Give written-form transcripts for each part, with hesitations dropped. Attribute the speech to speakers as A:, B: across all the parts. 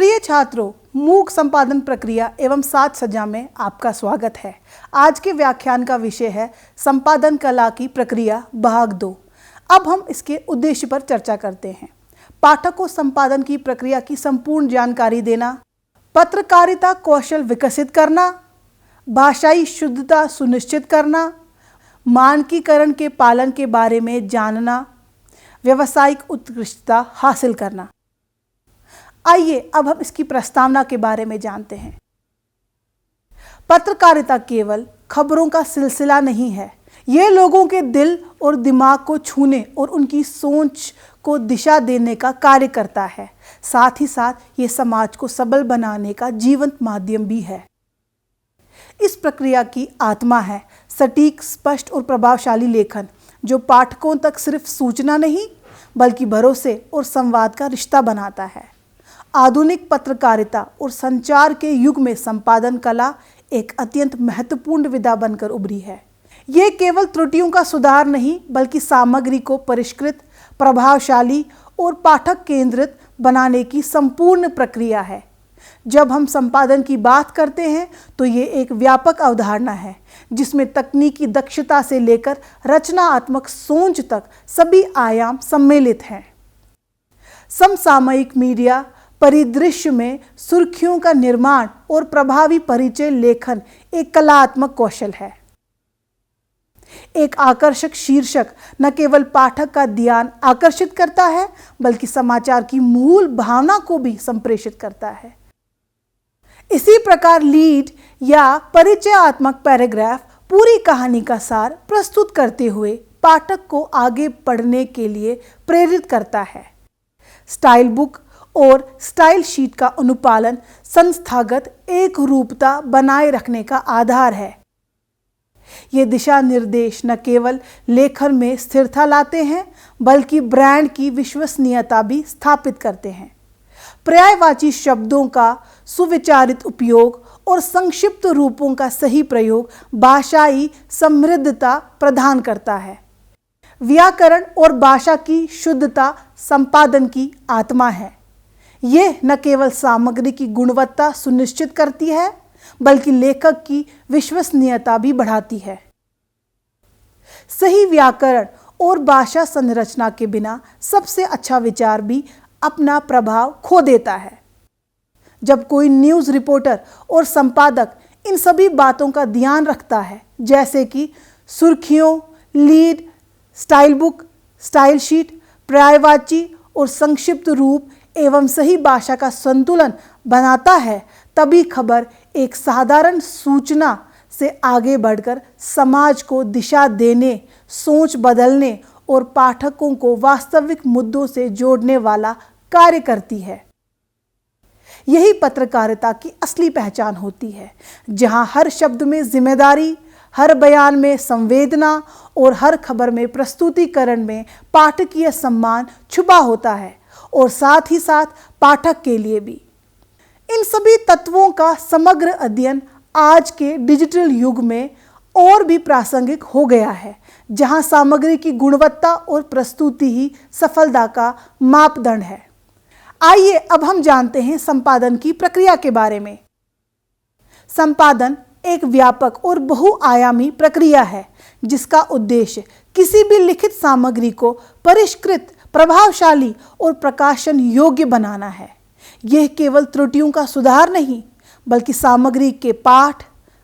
A: प्रिय छात्रों, मूक संपादन प्रक्रिया एवं साज सज्जा में आपका स्वागत है। आज के व्याख्यान का विषय है संपादन कला की प्रक्रिया भाग 2। अब हम इसके उद्देश्य पर चर्चा करते हैं। पाठक को संपादन की प्रक्रिया की संपूर्ण जानकारी देना, पत्रकारिता कौशल विकसित करना, भाषाई शुद्धता सुनिश्चित करना, मानकीकरण के पालन के बारे में जानना, व्यावसायिक उत्कृष्टता हासिल करना। आइए अब हम इसकी प्रस्तावना के बारे में जानते हैं। पत्रकारिता केवल खबरों का सिलसिला नहीं है, ये लोगों के दिल और दिमाग को छूने और उनकी सोच को दिशा देने का कार्य करता है। साथ ही साथ ये समाज को सबल बनाने का जीवंत माध्यम भी है। इस प्रक्रिया की आत्मा है सटीक, स्पष्ट और प्रभावशाली लेखन, जो पाठकों तक सिर्फ सूचना नहीं बल्कि भरोसे और संवाद का रिश्ता बनाता है। आधुनिक पत्रकारिता और संचार के युग में संपादन कला एक अत्यंत महत्वपूर्ण विधा बनकर उभरी है। ये केवल त्रुटियों का सुधार नहीं बल्कि सामग्री को परिष्कृत, प्रभावशाली और पाठक केंद्रित बनाने की संपूर्ण प्रक्रिया है। जब हम संपादन की बात करते हैं तो ये एक व्यापक अवधारणा है जिसमें तकनीकी दक्षता से लेकर रचनात्मक सोच तक सभी आयाम सम्मिलित हैं। समसामयिक मीडिया परिदृश्य में सुर्खियों का निर्माण और प्रभावी परिचय लेखन एक कलात्मक कौशल है। एक आकर्षक शीर्षक न केवल पाठक का ध्यान आकर्षित करता है बल्कि समाचार की मूल भावना को भी संप्रेषित करता है। इसी प्रकार लीड या परिचयात्मक पैराग्राफ पूरी कहानी का सार प्रस्तुत करते हुए पाठक को आगे पढ़ने के लिए प्रेरित करता है। स्टाइल बुक और स्टाइल शीट का अनुपालन संस्थागत एक रूपता बनाए रखने का आधार है। ये दिशा निर्देश न केवल लेखन में स्थिरता लाते हैं बल्कि ब्रांड की विश्वसनीयता भी स्थापित करते हैं। पर्यायवाची शब्दों का सुविचारित उपयोग और संक्षिप्त रूपों का सही प्रयोग भाषाई समृद्धता प्रदान करता है। व्याकरण और भाषा की शुद्धता संपादन की आत्मा है। ये न केवल सामग्री की गुणवत्ता सुनिश्चित करती है बल्कि लेखक की विश्वसनीयता भी बढ़ाती है। सही व्याकरण और भाषा संरचना के बिना सबसे अच्छा विचार भी अपना प्रभाव खो देता है। जब कोई न्यूज़ रिपोर्टर और संपादक इन सभी बातों का ध्यान रखता है, जैसे कि सुर्खियों, lead, style book, style sheet, पर्यायवाची और संक्षिप्त रूप एवं सही भाषा का संतुलन बनाता है, तभी खबर एक साधारण सूचना से आगे बढ़कर समाज को दिशा देने, सोच बदलने और पाठकों को वास्तविक मुद्दों से जोड़ने वाला कार्य करती है। यही पत्रकारिता की असली पहचान होती है, जहां हर शब्द में जिम्मेदारी, हर बयान में संवेदना और हर खबर में प्रस्तुतिकरण में पाठकीय सम्मान छुपा होता है और साथ ही साथ पाठक के लिए भी। इन सभी तत्वों का समग्र अध्ययन आज के डिजिटल युग में और भी प्रासंगिक हो गया है, जहां सामग्री की गुणवत्ता और प्रस्तुति ही सफलता का मापदंड है। आइए अब हम जानते हैं संपादन की प्रक्रिया के बारे में। संपादन एक व्यापक और बहुआयामी प्रक्रिया है जिसका उद्देश्य किसी भी लिखित सामग्री को परिष्कृत, प्रभावशाली और प्रकाशन योग्य बनाना है। यह केवल त्रुटियों का सुधार नहीं बल्कि सामग्री के पाठ,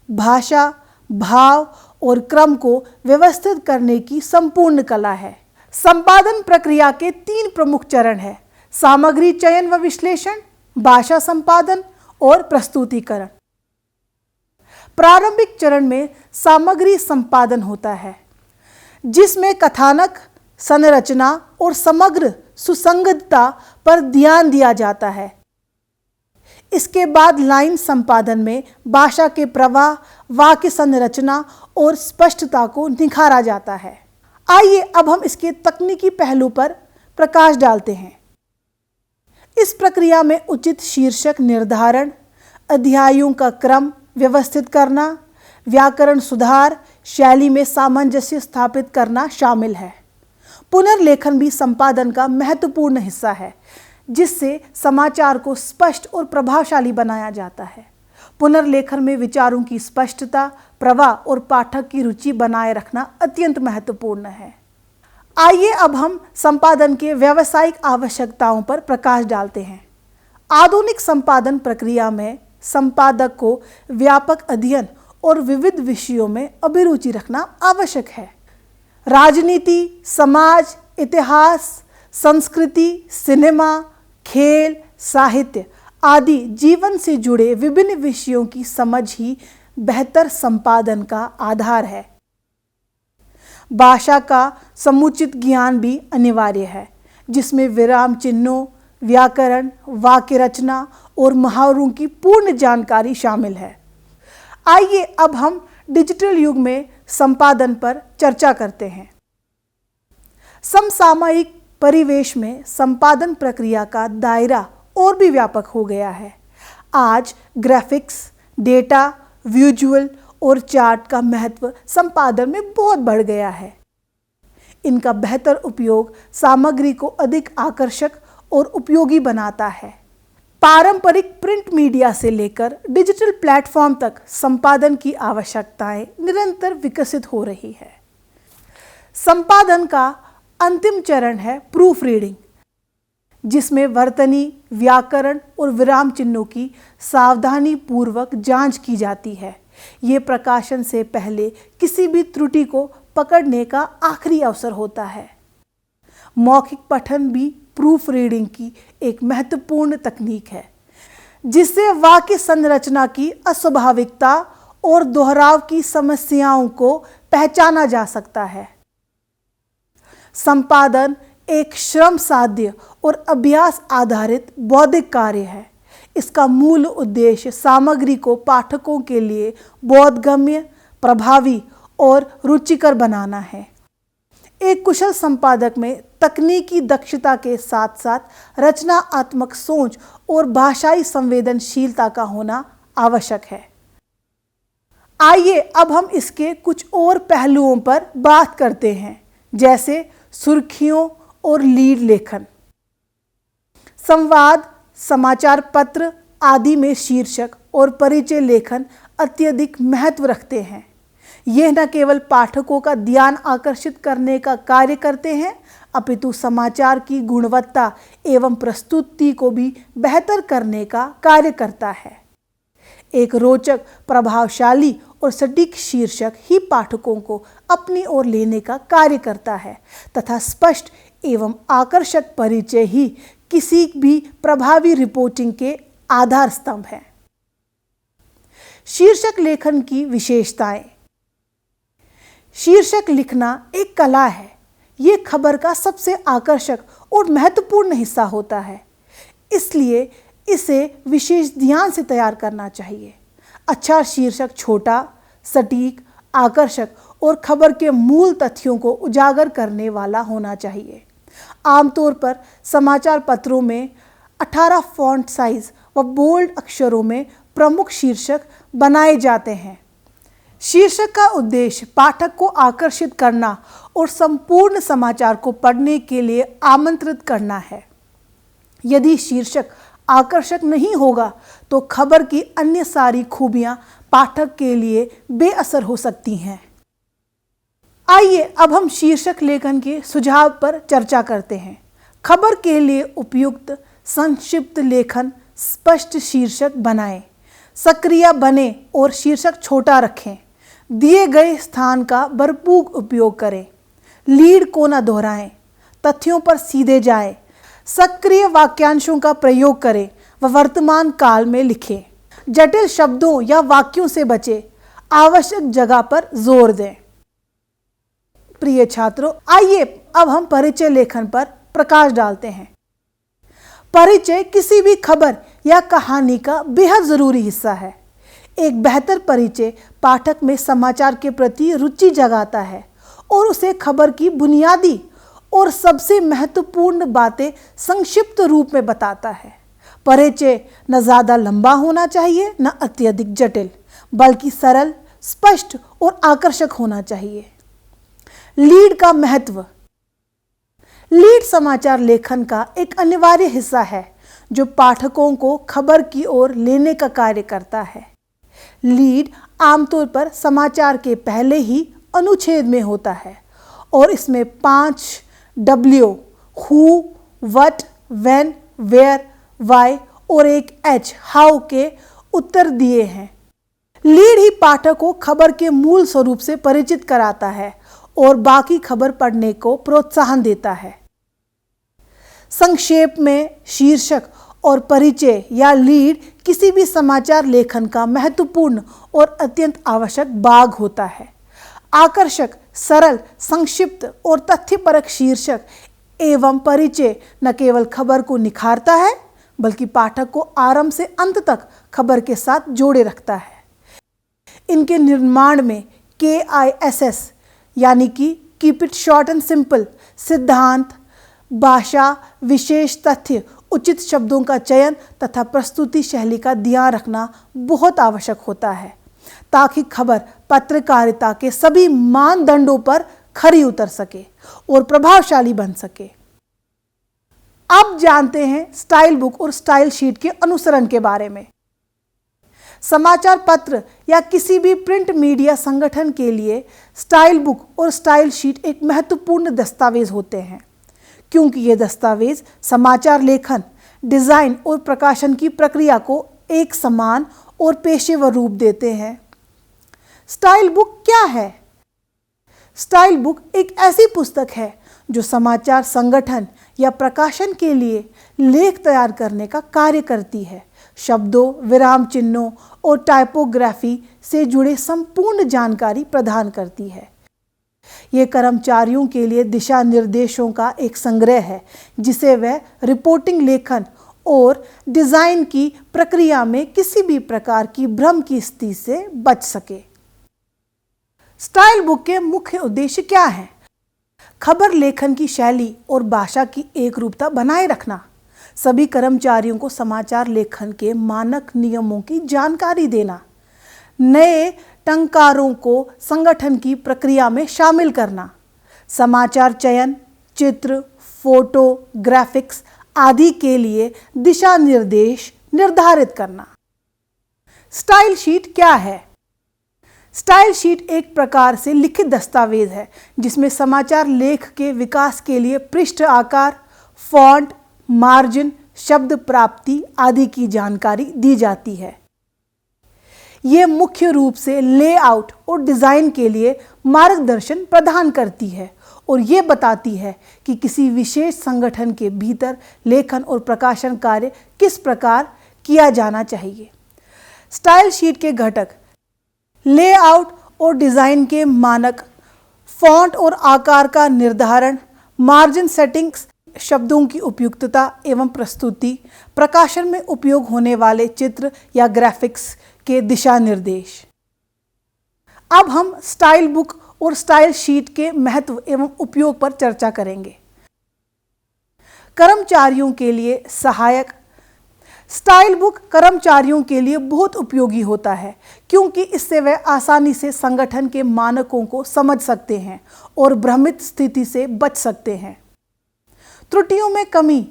A: भाषा, भाव और क्रम को व्यवस्थित करने की संपूर्ण कला है। संपादन प्रक्रिया के 3 प्रमुख चरण हैं: सामग्री चयन व विश्लेषण, भाषा संपादन और प्रस्तुतिकरण। प्रारंभिक चरण में सामग्री संपादन होता है, जिसमें कथानक, संरचना और समग्र सुसंगतता पर ध्यान दिया जाता है। इसके बाद लाइन संपादन में भाषा के प्रवाह, वाक्य संरचना और स्पष्टता को निखारा जाता है। आइए अब हम इसके तकनीकी पहलू पर प्रकाश डालते हैं। इस प्रक्रिया में उचित शीर्षक निर्धारण, अध्यायों का क्रम व्यवस्थित करना, व्याकरण सुधार, शैली में सामंजस्य स्थापित करना शामिल है। पुनर्लेखन भी संपादन का महत्वपूर्ण हिस्सा है, जिससे समाचार को स्पष्ट और प्रभावशाली बनाया जाता है। पुनर्लेखन में विचारों की स्पष्टता, प्रवाह और पाठक की रुचि बनाए रखना अत्यंत महत्वपूर्ण है। आइए अब हम संपादन के व्यावसायिक आवश्यकताओं पर प्रकाश डालते हैं। आधुनिक संपादन प्रक्रिया में संपादक को व्यापक अध्ययन और विविध विषयों में अभिरुचि रखना आवश्यक है। राजनीति, समाज, इतिहास, संस्कृति, सिनेमा, खेल, साहित्य आदि जीवन से जुड़े विभिन्न विषयों की समझ ही बेहतर संपादन का आधार है। भाषा का समुचित ज्ञान भी अनिवार्य है, जिसमें विराम चिन्हों, व्याकरण, वाक्य रचना और मुहावरों की पूर्ण जानकारी शामिल है। आइए अब हम डिजिटल युग में संपादन पर चर्चा करते हैं। समसामयिक परिवेश में संपादन प्रक्रिया का दायरा और भी व्यापक हो गया है। आज ग्राफिक्स, डेटा, विजुअल और चार्ट का महत्व संपादन में बहुत बढ़ गया है। इनका बेहतर उपयोग सामग्री को अधिक आकर्षक और उपयोगी बनाता है। पारंपरिक प्रिंट मीडिया से लेकर डिजिटल प्लेटफॉर्म तक संपादन की आवश्यकताएं निरंतर विकसित हो रही है। संपादन का अंतिम चरण है प्रूफ रीडिंग, जिसमें वर्तनी, व्याकरण और विराम चिन्हों की सावधानी पूर्वक जांच की जाती है। ये प्रकाशन से पहले किसी भी त्रुटि को पकड़ने का आखिरी अवसर होता है। मौखिक पठन भी प्रूफ रीडिंग की एक महत्वपूर्ण तकनीक है, जिससे वाक्य संरचना की अस्वाभाविकता और दोहराव की समस्याओं को पहचाना जा सकता है। संपादन एक श्रम साध्य और अभ्यास आधारित बौद्धिक कार्य है। इसका मूल उद्देश्य सामग्री को पाठकों के लिए बोधगम्य, प्रभावी और रुचिकर बनाना है। एक कुशल संपादक में तकनीकी दक्षता के साथ साथ रचनात्मक सोच और भाषाई संवेदनशीलता का होना आवश्यक है। आइए अब हम इसके कुछ और पहलुओं पर बात करते हैं, जैसे सुर्खियों और लीड लेखन। संवाद, समाचार पत्र आदि में शीर्षक और परिचय लेखन अत्यधिक महत्व रखते हैं। यह न केवल पाठकों का ध्यान आकर्षित करने का कार्य करते हैं, अपितु समाचार की गुणवत्ता एवं प्रस्तुति को भी बेहतर करने का कार्य करता है। एक रोचक, प्रभावशाली और सटीक शीर्षक ही पाठकों को अपनी ओर लेने का कार्य करता है तथा स्पष्ट एवं आकर्षक परिचय ही किसी भी प्रभावी रिपोर्टिंग के आधार स्तंभ है। शीर्षक लेखन की विशेषताएं। शीर्षक लिखना एक कला है। ये खबर का सबसे आकर्षक और महत्वपूर्ण हिस्सा होता है, इसलिए इसे विशेष ध्यान से तैयार करना चाहिए। अच्छा शीर्षक छोटा, सटीक, आकर्षक और खबर के मूल तथ्यों को उजागर करने वाला होना चाहिए। आमतौर पर समाचार पत्रों में 18 फॉन्ट साइज व बोल्ड अक्षरों में प्रमुख शीर्षक बनाए जाते हैं। शीर्षक का उद्देश्य पाठक को आकर्षित करना और संपूर्ण समाचार को पढ़ने के लिए आमंत्रित करना है। यदि शीर्षक आकर्षक नहीं होगा तो खबर की अन्य सारी खूबियां पाठक के लिए बेअसर हो सकती हैं। आइए अब हम शीर्षक लेखन के सुझाव पर चर्चा करते हैं। खबर के लिए उपयुक्त संक्षिप्त लेखन, स्पष्ट शीर्षक बनाएं, सक्रिय बने और शीर्षक छोटा रखें। दिए गए स्थान का भरपूर उपयोग करें। लीड को न दोहराएं, तथ्यों पर सीधे जाएं। सक्रिय वाक्यांशों का प्रयोग करें व वर्तमान काल में लिखें। जटिल शब्दों या वाक्यों से बचें। आवश्यक जगह पर जोर दें। प्रिय छात्रों, आइए अब हम परिचय लेखन पर प्रकाश डालते हैं। परिचय किसी भी खबर या कहानी का बेहद जरूरी हिस्सा है। एक बेहतर परिचय पाठक में समाचार के प्रति रुचि जगाता है और उसे खबर की बुनियादी और सबसे महत्वपूर्ण बातें संक्षिप्त रूप में बताता है। परिचय न ज़्यादा लंबा होना चाहिए न अत्यधिक जटिल, बल्कि सरल, स्पष्ट और आकर्षक होना चाहिए। लीड का महत्व। लीड समाचार लेखन का एक अनिवार्य हिस्सा है जो पाठकों को खबर की ओर लेने का कार्य करता है। लीड आमतौर पर समाचार के पहले ही अनुच्छेद में होता है और इसमें 5 W who, what, when, where, why और एक H हाउ के उत्तर दिए हैं। लीड ही पाठक को खबर के मूल स्वरूप से परिचित कराता है और बाकी खबर पढ़ने को प्रोत्साहन देता है। संक्षेप में शीर्षक और परिचय या लीड किसी भी समाचार लेखन का महत्वपूर्ण और अत्यंत आवश्यक भाग होता है। आकर्षक, सरल, संक्षिप्त और तथ्यपरक शीर्षक एवं परिचय न केवल खबर को निखारता है बल्कि पाठक को आरंभ से अंत तक खबर के साथ जोड़े रखता है। इनके निर्माण में KISS यानी कि keep it short and simple सिद्धांत, भाषा, विशेष तथ्य, उचित शब्दों का चयन तथा प्रस्तुति शैली का ध्यान रखना बहुत आवश्यक होता है ताकि खबर पत्रकारिता के सभी मानदंडों पर खरी उतर सके और प्रभावशाली बन सके। अब जानते हैं स्टाइल बुक और स्टाइल शीट के अनुसरण के बारे में। समाचार पत्र या किसी भी प्रिंट मीडिया संगठन के लिए स्टाइल बुक और स्टाइल शीट एक महत्वपूर्ण दस्तावेज होते हैं क्योंकि ये दस्तावेज समाचार लेखन, डिजाइन और प्रकाशन की प्रक्रिया को एक समान और पेशेवर रूप देते हैं। स्टाइल बुक क्या है? स्टाइल बुक एक ऐसी पुस्तक है जो समाचार संगठन या प्रकाशन के लिए लेख तैयार करने का कार्य करती है। शब्दों, विराम चिन्हों और टाइपोग्राफी से जुड़े संपूर्ण जानकारी प्रदान करती है। ये कर्मचारियों के लिए दिशा निर्देशों का एक संग्रह है जिसे वह रिपोर्टिंग, लेखन और डिजाइन की प्रक्रिया में किसी भी प्रकार की भ्रम की स्थिति से बच सके। स्टाइल बुक के मुख्य उद्देश्य क्या हैं? खबर लेखन की शैली और भाषा की एकरूपता बनाए रखना, सभी कर्मचारियों को समाचार लेखन के मानक नियमों की जानकारी देना, नए टंकारों को संगठन की प्रक्रिया में शामिल करना, समाचार चयन, चित्र, फोटो, ग्राफिक्स आदि के लिए दिशा निर्देश निर्धारित करना। स्टाइल शीट क्या है? स्टाइल शीट एक प्रकार से लिखित दस्तावेज है जिसमें समाचार लेख के विकास के लिए पृष्ठ आकार, फॉन्ट, मार्जिन, शब्द प्राप्ति आदि की जानकारी दी जाती है। ये मुख्य रूप से लेआउट और डिजाइन के लिए मार्गदर्शन प्रदान करती है और ये बताती है कि किसी विशेष संगठन के भीतर लेखन और प्रकाशन कार्य किस प्रकार किया जाना चाहिए। स्टाइल शीट के घटक लेआउट और डिजाइन के मानक, फॉन्ट और आकार का निर्धारण, मार्जिन सेटिंग्स, शब्दों की उपयुक्तता एवं प्रस्तुति, प्रकाशन में उपयोग होने वाले चित्र या ग्राफिक्स के दिशा निर्देश। अब हम स्टाइल बुक और स्टाइल शीट के महत्व एवं उपयोग पर चर्चा करेंगे। कर्मचारियों के लिए सहायक। स्टाइल बुक कर्मचारियों के लिए बहुत उपयोगी होता है क्योंकि इससे वे आसानी से संगठन के मानकों को समझ सकते हैं और भ्रमित स्थिति से बच सकते हैं। त्रुटियों में कमी।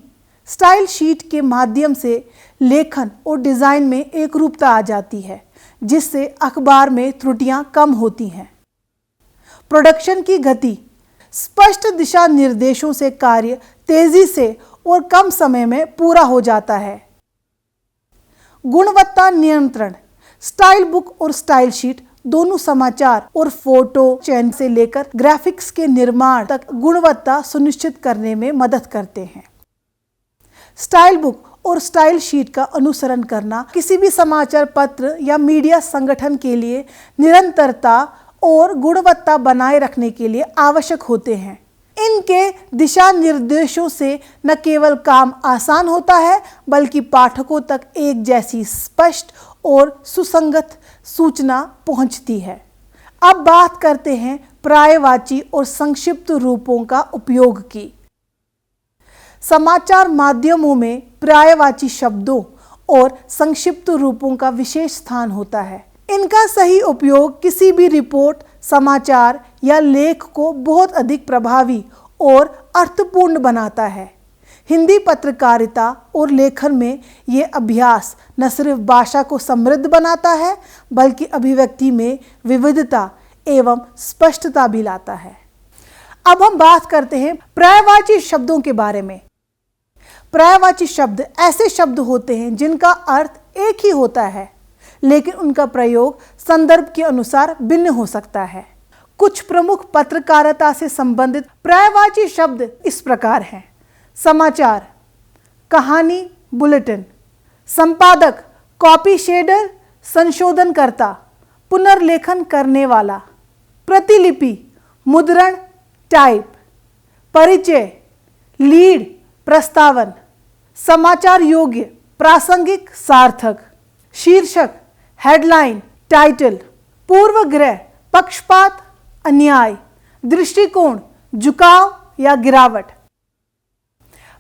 A: स्टाइल शीट के माध्यम से लेखन और डिजाइन में एकरूपता आ जाती है जिससे अखबार में त्रुटियां कम होती हैं। प्रोडक्शन की गति। स्पष्ट दिशा निर्देशों से कार्य तेजी से और कम समय में पूरा हो जाता है। गुणवत्ता नियंत्रण। स्टाइल बुक और स्टाइल शीट दोनों समाचार और फोटो चयन से लेकर ग्राफिक्स के निर्माण तक गुणवत्ता सुनिश्चित करने में मदद करते हैं। स्टाइल बुक और स्टाइल शीट का अनुसरण करना किसी भी समाचार पत्र या मीडिया संगठन के लिए निरंतरता और गुणवत्ता बनाए रखने के लिए आवश्यक होते हैं। इनके दिशा निर्देशों से न केवल काम आसान होता है बल्कि पाठकों तक एक जैसी स्पष्ट और सुसंगत सूचना पहुंचती है। अब बात करते हैं पर्यायवाची और संक्षिप्त रूपों का उपयोग की। समाचार माध्यमों में पर्यायवाची शब्दों और संक्षिप्त रूपों का विशेष स्थान होता है। इनका सही उपयोग किसी भी रिपोर्ट, समाचार या लेख को बहुत अधिक प्रभावी और अर्थपूर्ण बनाता है। हिंदी पत्रकारिता और लेखन में ये अभ्यास न सिर्फ भाषा को समृद्ध बनाता है बल्कि अभिव्यक्ति में विविधता एवं स्पष्टता भी लाता है। अब हम बात करते हैं पर्यायवाची शब्दों के बारे में। पर्यायवाची शब्द ऐसे शब्द होते हैं जिनका अर्थ एक ही होता है लेकिन उनका प्रयोग संदर्भ के अनुसार भिन्न हो सकता है। कुछ प्रमुख पत्रकारिता से संबंधित पर्यायवाची शब्द इस प्रकार हैं: समाचार, कहानी, बुलेटिन, संपादक, कॉपी शेडर, संशोधनकर्ता, पुनर्लेखन करने वाला, प्रतिलिपि, मुद्रण, टाइप, परिचय, लीड, प्रस्तावन, समाचार योग्य, प्रासंगिक, सार्थक, शीर्षक, हेडलाइन, टाइटल, पूर्वग्रह, पक्षपात, अन्याय, दृष्टिकोण, झुकाव या गिरावट।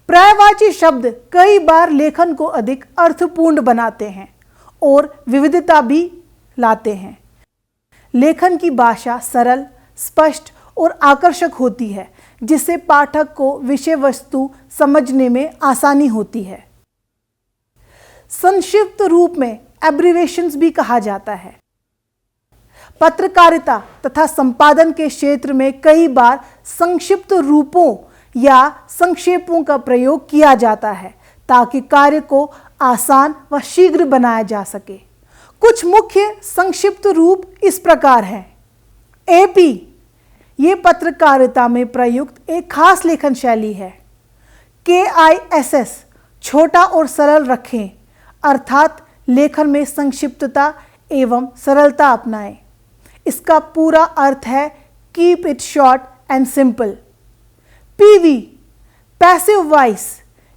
A: पर्यायवाची शब्द कई बार लेखन को अधिक अर्थपूर्ण बनाते हैं और विविधता भी लाते हैं। लेखन की भाषा सरल, स्पष्ट और आकर्षक होती है जिससे पाठक को विषय वस्तु समझने में आसानी होती है। संक्षिप्त रूप में एब्रिविएशंस भी कहा जाता है। पत्रकारिता तथा संपादन के क्षेत्र में कई बार संक्षिप्त रूपों या संक्षेपों का प्रयोग किया जाता है ताकि कार्य को आसान व शीघ्र बनाया जा सके। कुछ मुख्य संक्षिप्त रूप इस प्रकार हैं। एपी, ये पत्रकारिता में प्रयुक्त एक खास लेखन शैली है। KISS, छोटा और सरल रखें, अर्थात लेखन में संक्षिप्तता एवं सरलता अपनाएं। इसका पूरा अर्थ है keep it short and simple. PV, passive voice,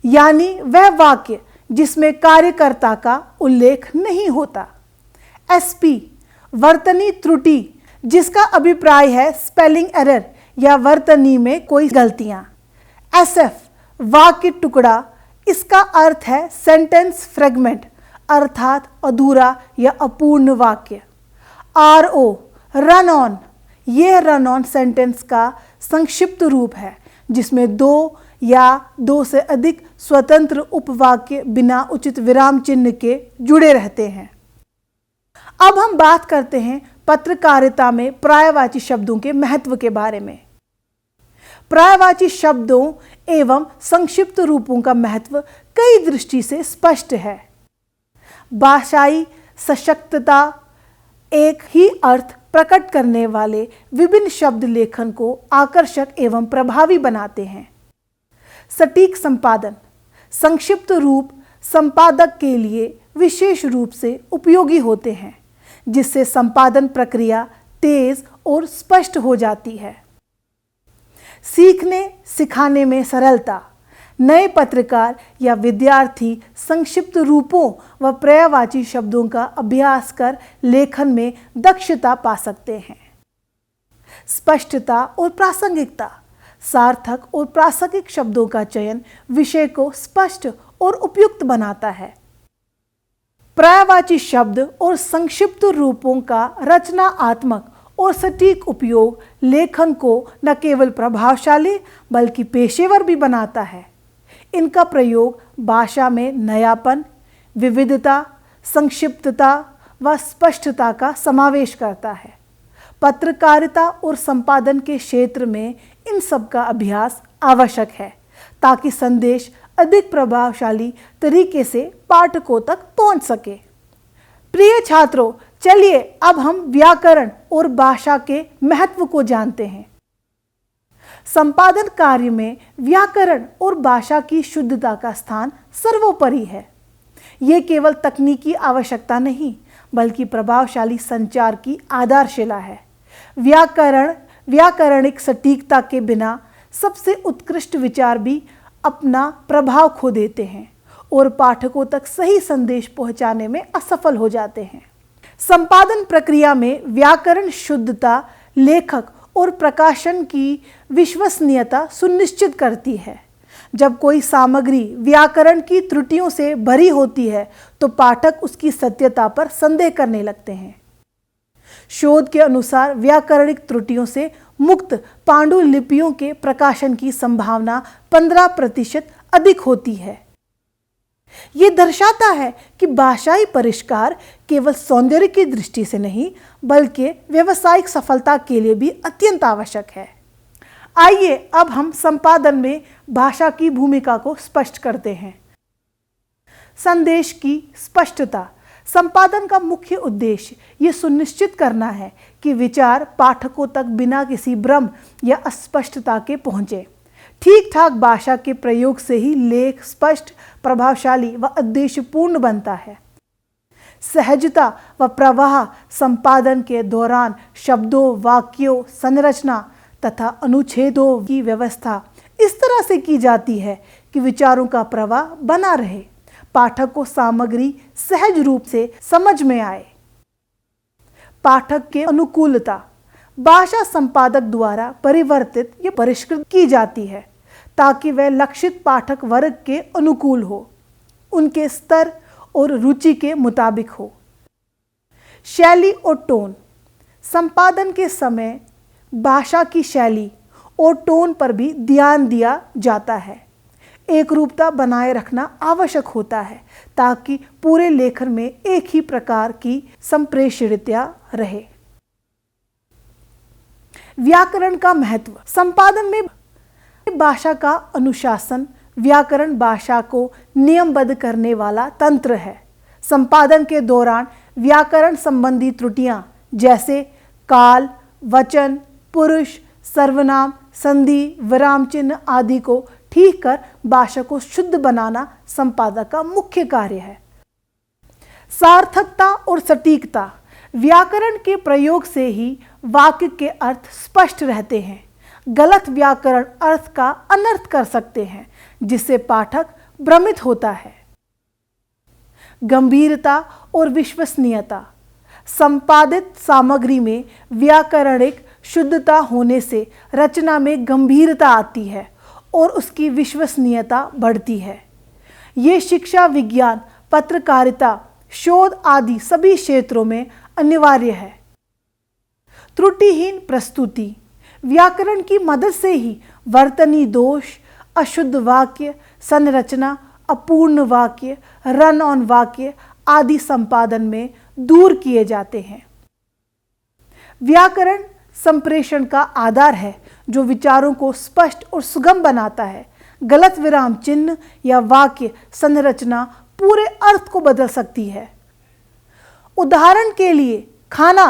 A: यानी वह वाक्य जिसमें कार्यकर्ता का उल्लेख नहीं होता। SP, वर्तनी त्रुटि, जिसका अभिप्राय है स्पेलिंग एरर या वर्तनी में कोई गलतियां। SF, वाक्य टुकड़ा, इसका अर्थ है सेंटेंस फ्रेगमेंट, अर्थात अधूरा या अपूर्ण वाक्य। RO, रन ऑन, यह रन ऑन सेंटेंस का संक्षिप्त रूप है जिसमें दो या दो से अधिक स्वतंत्र उपवाक्य बिना उचित विराम चिन्ह के जुड़े रहते हैं। अब हम बात करते हैं पत्रकारिता में पर्यायवाची शब्दों के महत्व के बारे में। पर्यायवाची शब्दों एवं संक्षिप्त रूपों का महत्व कई दृष्टि से स्पष्ट है। भाषाई सशक्तता, एक ही अर्थ प्रकट करने वाले विभिन्न शब्द लेखन को आकर्षक एवं प्रभावी बनाते हैं। सटीक संपादन, संक्षिप्त रूप संपादक के लिए विशेष रूप से उपयोगी होते हैं जिससे संपादन प्रक्रिया तेज और स्पष्ट हो जाती है। सीखने सिखाने में सरलता, नए पत्रकार या विद्यार्थी संक्षिप्त रूपों व पर्यायवाची शब्दों का अभ्यास कर लेखन में दक्षता पा सकते हैं। स्पष्टता और प्रासंगिकता, सार्थक और प्रासंगिक शब्दों का चयन विषय को स्पष्ट और उपयुक्त बनाता है। पर्यायवाची शब्द और संक्षिप्त रूपों का रचनात्मक और सटीक उपयोग लेखन को न केवल प्रभावशाली बल्कि पेशेवर भी बनाता है। इनका प्रयोग भाषा में नयापन, विविधता, संक्षिप्तता व स्पष्टता का समावेश करता है। पत्रकारिता और संपादन के क्षेत्र में इन सब का अभ्यास आवश्यक है ताकि संदेश अधिक प्रभावशाली तरीके से पाठकों तक पहुंच सके। प्रिय छात्रों, चलिए अब हम व्याकरण और भाषा के महत्व को जानते हैं। संपादन कार्य में व्याकरण और भाषा की शुद्धता का स्थान सर्वोपरि है। ये केवल तकनीकी आवश्यकता नहीं बल्कि प्रभावशाली संचार की आधारशिला है। व्याकरणिक सटीकता के बिना सबसे उत्कृष्ट विचार भी अपना प्रभाव खो देते हैं और पाठकों तक सही संदेश पहुंचाने में असफल हो जाते हैं। संपादन प्रक्रिया में व्याकरण शुद्धता लेखक और प्रकाशन की विश्वसनीयता सुनिश्चित करती है। जब कोई सामग्री व्याकरण की त्रुटियों से भरी होती है तो पाठक उसकी सत्यता पर संदेह करने लगते हैं। शोध के अनुसार व्याकरणिक त्रुटियों से मुक्त पांडुलिपियों के प्रकाशन की संभावना 15% अधिक होती है। ये दर्शाता है कि भाषाई परिष्कार केवल सौंदर्य की दृष्टि से नहीं बल्कि व्यावसायिक सफलता के लिए भी अत्यंत आवश्यक है। आइए अब हम संपादन में भाषा की भूमिका को स्पष्ट करते हैं। संदेश की स्पष्टता। संपादन का मुख्य उद्देश्य ये सुनिश्चित करना है कि विचार पाठकों तक बिना किसी भ्रम या अस्पष्टता के पहुंचे। ठीक ठाक भाषा के प्रयोग से ही लेख स्पष्ट, प्रभावशाली व उद्देश्यपूर्ण बनता है। सहजता व प्रवाह संपादन के दौरान शब्दों, वाक्यों, संरचना तथा अनुच्छेदों की व्यवस्था इस तरह से की जाती है कि विचारों का प्रवाह बना रहे, पाठक को सामग्री सहज रूप से समझ में आए। पाठक के अनुकूलता। भाषा संपादक द्वारा परिवर्तित या परिष्कृत की जाती है ताकि वह लक्षित पाठक वर्ग के अनुकूल हो, उनके स्तर और रुचि के मुताबिक हो। शैली और टोन। संपादन के समय भाषा की शैली और टोन पर भी ध्यान दिया जाता है। एक रूपता बनाए रखना आवश्यक होता है ताकि पूरे लेखन में एक ही प्रकार की संप्रेषणीयता रहे। व्याकरण का महत्व। संपादन में भाषा का अनुशासन। व्याकरण भाषा को नियमबद्ध करने वाला तंत्र है। संपादन के दौरान व्याकरण संबंधी त्रुटियां जैसे काल, वचन, पुरुष, सर्वनाम, संधि, विराम चिन्ह आदि को ठीक कर भाषा को शुद्ध बनाना संपादक का मुख्य कार्य है। सार्थकता और सटीकता। व्याकरण के प्रयोग से ही वाक्य के अर्थ स्पष्ट रहते हैं। गलत व्याकरण अर्थ का अनर्थ कर सकते हैं जिससे पाठक भ्रमित होता है। गंभीरता और विश्वसनीयता। संपादित सामग्री में व्याकरणिक शुद्धता होने से रचना में गंभीरता आती है और उसकी विश्वसनीयता बढ़ती है। ये शिक्षा, विज्ञान, पत्रकारिता, शोध आदि सभी क्षेत्रों में अनिवार्य है। त्रुटिहीन प्रस्तुति। व्याकरण की मदद से ही वर्तनी दोष, अशुद्ध वाक्य, संरचना, अपूर्ण वाक्य, रन ऑन वाक्य आदि संपादन में दूर किए जाते हैं। व्याकरण संप्रेषण का आधार है जो विचारों को स्पष्ट और सुगम बनाता है। गलत विराम चिन्ह या वाक्य संरचना पूरे अर्थ को बदल सकती है। उदाहरण के लिए खाना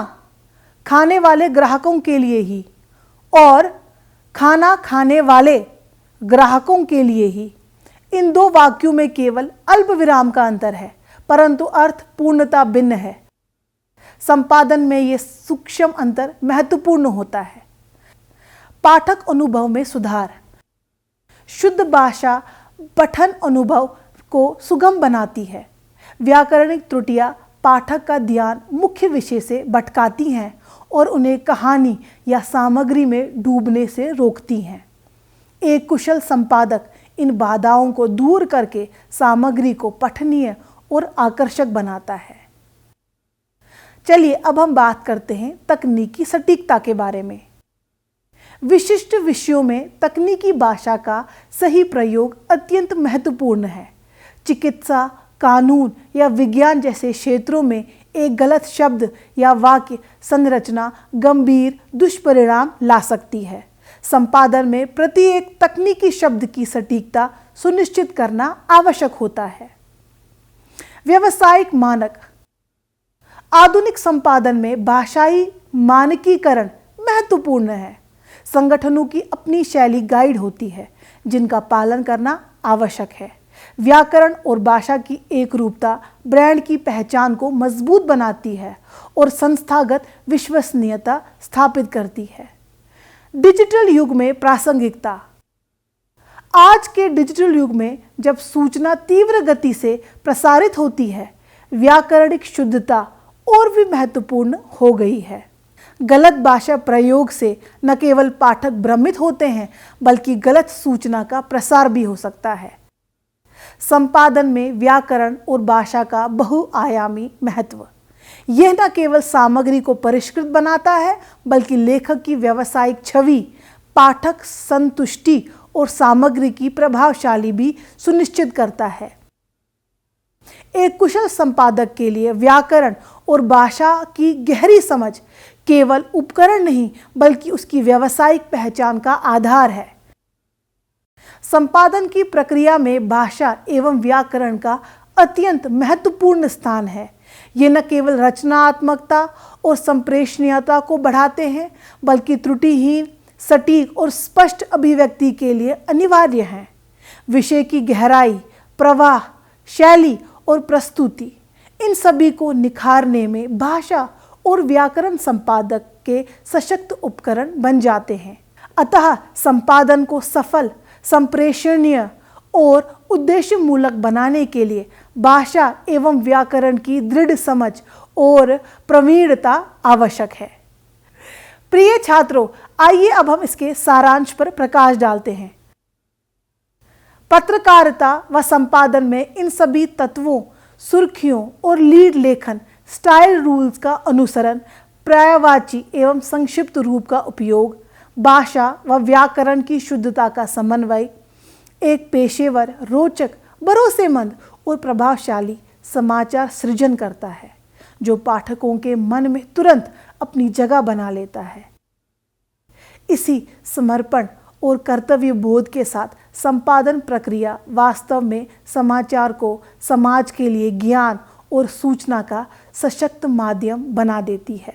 A: खाने वाले ग्राहकों के लिए ही और खाना खाने वाले ग्राहकों के लिए ही, इन दो वाक्यों में केवल अल्प विराम का अंतर है परंतु अर्थ पूर्णतः भिन्न है। संपादन में यह सूक्ष्म अंतर महत्वपूर्ण होता है। पाठक अनुभव में सुधार। शुद्ध भाषा पठन अनुभव को सुगम बनाती है। व्याकरणिक त्रुटियां पाठक का ध्यान मुख्य विषय से भटकाती हैं और उन्हें कहानी या सामग्री में डूबने से रोकती हैं। एक कुशल संपादक इन बाधाओं को दूर करके सामग्री को पठनीय और आकर्षक बनाता है। चलिए अब हम बात करते हैं तकनीकी सटीकता के बारे में। विशिष्ट विषयों में तकनीकी भाषा का सही प्रयोग अत्यंत महत्वपूर्ण है। चिकित्सा, कानून या विज्ञान जैसे क्षेत्रों में एक गलत शब्द या वाक्य संरचना गंभीर दुष्परिणाम ला सकती है। संपादन में प्रत्येक तकनीकी शब्द की सटीकता सुनिश्चित करना आवश्यक होता है। व्यावसायिक मानक। आधुनिक संपादन में भाषाई मानकीकरण महत्वपूर्ण है। संगठनों की अपनी शैली गाइड होती है जिनका पालन करना आवश्यक है। व्याकरण और भाषा की एकरूपता ब्रांड की पहचान को मजबूत बनाती है और संस्थागत विश्वसनीयता स्थापित करती है। डिजिटल युग में प्रासंगिकता। आज के डिजिटल युग में जब सूचना तीव्र गति से प्रसारित होती है, व्याकरणिक शुद्धता और भी महत्वपूर्ण हो गई है। गलत भाषा प्रयोग से न केवल पाठक भ्रमित होते हैं बल्कि गलत सूचना का प्रसार भी हो सकता है। संपादन में व्याकरण और भाषा का बहुआयामी महत्व। यह न केवल सामग्री को परिष्कृत बनाता है, बल्कि लेखक की व्यावसायिक छवि, पाठक संतुष्टि और सामग्री की प्रभावशाली भी सुनिश्चित करता है। एक कुशल संपादक के लिए व्याकरण और भाषा की गहरी समझ केवल उपकरण नहीं, बल्कि उसकी व्यावसायिक पहचान का आधार है। संपादन की प्रक्रिया में भाषा एवं व्याकरण का अत्यंत महत्वपूर्ण स्थान है। ये न केवल रचनात्मकता और संप्रेषणीयता को बढ़ाते हैं, बल्कि त्रुटिहीन, सटीक और स्पष्ट अभिव्यक्ति के लिए अनिवार्य हैं। विषय की गहराई, प्रवाह, शैली और प्रस्तुति, इन सभी को निखारने में भाषा और व्याकरण संपादक के सशक्त उपकरण बन जाते हैं। अतः संपादन को सफल, संप्रेषणीय और उद्देश्यमूलक बनाने के लिए भाषा एवं व्याकरण की दृढ़ समझ और प्रवीणता आवश्यक है। प्रिय छात्रों, आइए अब हम इसके सारांश पर प्रकाश डालते हैं। पत्रकारिता व संपादन में इन सभी तत्वों, सुर्खियों और लीड लेखन स्टाइल रूल्स का अनुसरण, पर्यायवाची एवं संक्षिप्त रूप का उपयोग, भाषा व व्याकरण की शुद्धता का समन्वय एक पेशेवर, रोचक, भरोसेमंद और प्रभावशाली समाचार सृजन करता है, जो पाठकों के मन में तुरंत अपनी जगह बना लेता है। इसी समर्पण और कर्तव्य बोध के साथ संपादन प्रक्रिया वास्तव में समाचार को समाज के लिए ज्ञान और सूचना का सशक्त माध्यम बना देती है।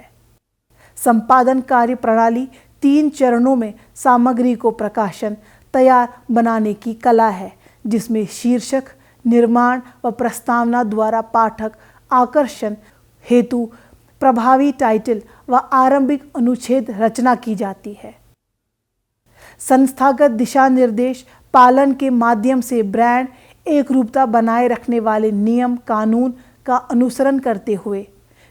A: संपादन कार्य प्रणाली 3 चरणों में सामग्री को प्रकाशन तैयार बनाने की कला है, जिसमें शीर्षक, निर्माण व प्रस्तावना द्वारा पाठक आकर्षण हेतु प्रभावी टाइटल व आरंभिक अनुच्छेद रचना की जाती है। संस्थागत दिशा निर्देश पालन के माध्यम से ब्रांड एकरूपता बनाए रखने वाले नियम कानून का अनुसरण करते हुए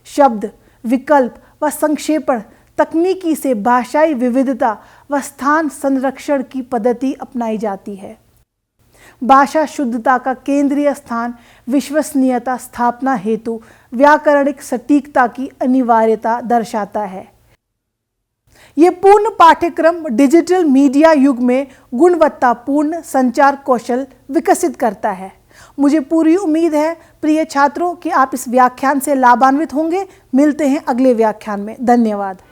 A: शब्द, विकल्प व संक्षेपण तकनीकी से भाषाई विविधता व स्थान संरक्षण की पद्धति अपनाई जाती है। भाषा शुद्धता का केंद्रीय स्थान विश्वसनीयता स्थापना हेतु व्याकरणिक सटीकता की अनिवार्यता दर्शाता है। ये पूर्ण पाठ्यक्रम डिजिटल मीडिया युग में गुणवत्तापूर्ण संचार कौशल विकसित करता है। मुझे पूरी उम्मीद है प्रिय छात्रों कि आप इस व्याख्यान से लाभान्वित होंगे। मिलते हैं अगले व्याख्यान में। धन्यवाद।